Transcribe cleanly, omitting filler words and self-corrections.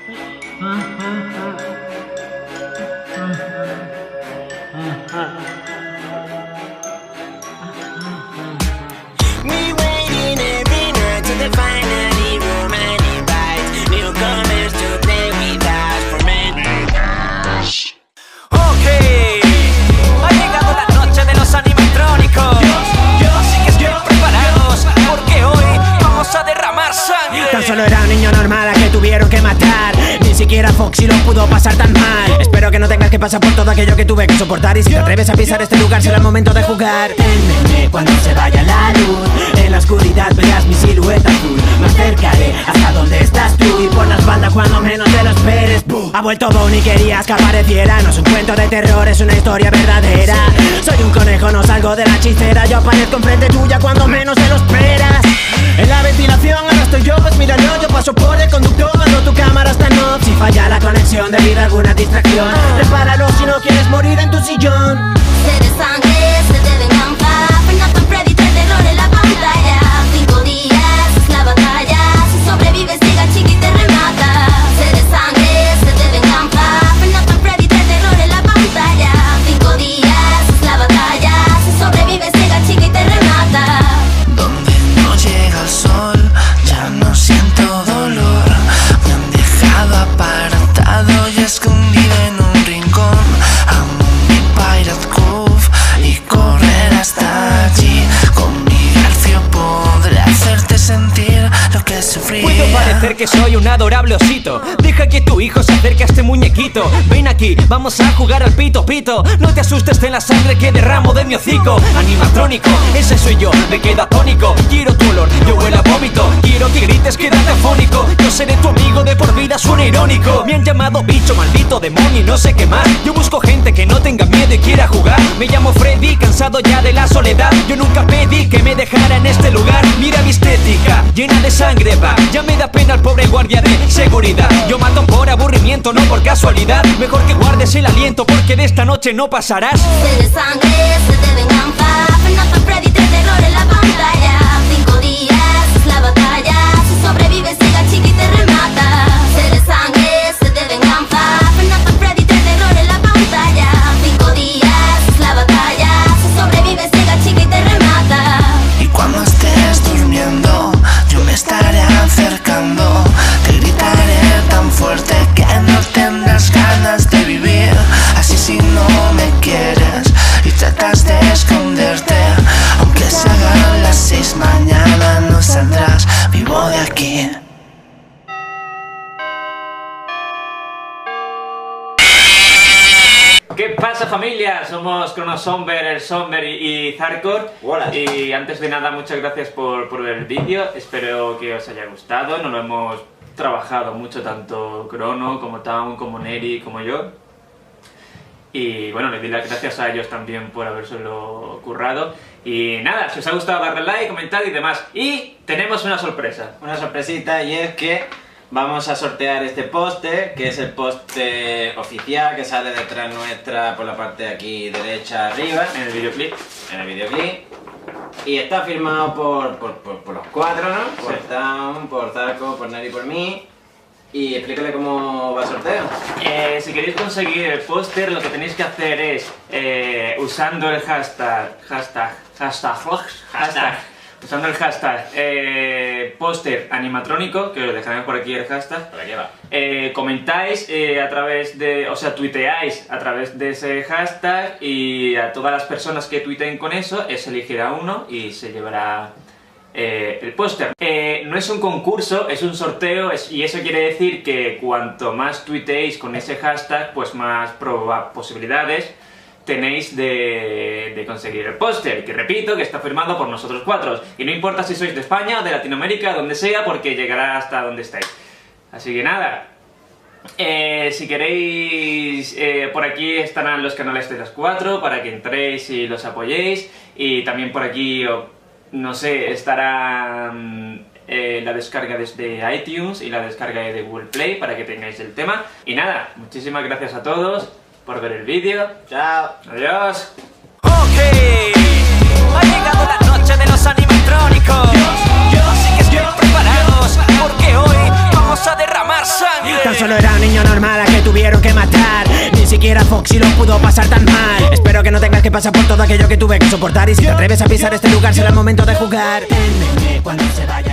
We waiting every night to the finally room and invite newcomers to play with us for many years. Ok, ha llegado la noche de los animatrónicos. Así que estén preparados porque hoy vamos a derramar sangre. Tan solo era un niño normal a que tuvieron que matar. Ni siquiera Foxy lo pudo pasar tan mal. Espero que no tengas que pasar por todo aquello que tuve que soportar. Y si te atreves a pisar este lugar será el momento de jugar. Témeme cuando se vaya la luz. En la oscuridad verás mi silueta azul. Me acercaré hasta donde estás tú. Y por la espalda cuando menos te lo esperes. ¡Bum! Ha vuelto Bonnie, querías que apareciera. No es un cuento de terror, es una historia verdadera. Soy un conejo, no salgo de la chistera. Yo aparezco enfrente tuya cuando menos te lo esperas. En la ventilación ahora estoy yo, pues míralo. Yo paso por el conductor cuando tu cámara está en off. Si falla la conexión debido a alguna distracción, repáralo si no quieres morir en tu sillón. Sed de sangre, sed de venganza. Fernando Freddy trae terror en la pantalla. 5 días es la batalla. Si sobrevives llega chica y te remata. Sed de sangre, sed de venganza. Fernando Freddy trae terror en la pantalla. 5 días es la batalla. Si sobrevives llega chica y te remata. Donde no llega el sol, ya no siento dolor. Me han dejado apartado y escondido en un rincón. Amo mi Pirate Cove y correr hasta allí. Con mi garfio podré hacerte sentir lo que sufrí. Puedo parecer que soy un adorable osito. Deja que tu hijo se acerque a este muñequito. Ven aquí, vamos a jugar al pito pito. No te asustes de la sangre que derramo de mi hocico. Animatrónico, ese soy yo, me quedo atónico. Quiero tu olor, yo huelo a vómito. Quiero que grites, quédate afónico. Yo seré tu amigo de por vida, suena irónico. Me han llamado bicho, maldito demonio y no sé qué más. Yo busco gente que no tenga miedo y quiera jugar. Me llamo Freddy, cansado ya de la soledad. Yo nunca pedí que me dejara en este lugar. Mira mi estética, llena de sangre va. Ya me da pena el pobre guardia de seguridad. Yo mato por aburrimiento, no por casualidad. Mejor que guardes el aliento porque de esta noche no pasarás. Sed de sangre, sed de venganza. Fernando Freddy trae terror en la pantalla. 5 días es la batalla. Si sobrevives llega chica y te remata. Sed de sangre, sed de venganza. Fernando Freddy trae terror en la pantalla. 5 días es la batalla. Si sobrevives llega chica y te remata. Y cuando estés durmiendo, yo me estaré acercando. Te gritaré tan fuerte que no tendrás ganas de vivir. Así si no me quieres y tratas de esconderte, aunque se hagan las 6 mañana no saldrás vivo de aquí. ¿Qué pasa, familia? Somos Cronosomber, el Somber y Zarkor. Hola. Y antes de nada, muchas gracias por ver el vídeo. Espero que os haya gustado. Nos lo hemos trabajado mucho, tanto Crono como Town, como Neri, como yo. Y bueno, les doy las gracias a ellos también por habérselo currado. Y nada, si os ha gustado, darle like, comentar y demás. Y tenemos una sorpresa. Una sorpresita, y es que vamos a sortear este póster, que es el póster oficial que sale detrás nuestra por la parte de aquí derecha arriba, En el videoclip. en el videoclip. Y está firmado por los 4, ¿no? Por Sí. Town, por Zarko, por Neri y por mí. Y explícale cómo va el sorteo. Si queréis conseguir el póster, lo que tenéis que hacer es, usando el hashtag, usando el hashtag póster animatrónico, que os dejaré por aquí el hashtag, Por aquí va. comentáis a través de, o sea, tuiteáis a través de ese hashtag, y a todas las personas que tuiteen con eso, se elegirá uno y se llevará el póster. No es un concurso, es un sorteo, y eso quiere decir que cuanto más tuiteéis con ese hashtag, pues más posibilidades tenéis de conseguir el póster, que repito, que está firmado por nosotros 4. Y no importa si sois de España o de Latinoamérica, donde sea, porque llegará hasta donde estáis. Así que nada, si queréis, por aquí estarán los canales de las 4, para que entréis y los apoyéis. Y también por aquí, no sé, estará la descarga desde iTunes y la descarga de Google Play, para que tengáis el tema. Y nada, muchísimas gracias a todos por ver el vídeo. Chao. Adiós. Ok, ha llegado la noche de los animatrónicos. Así que estén preparados porque hoy vamos a derramar sangre. Tan solo era matar. Ni siquiera Foxy lo pudo pasar tan mal. Espero que no tengas que pasar por todo aquello que tuve que soportar. Y si te atreves a pisar este lugar será el momento de jugar. Témeme cuando se vaya.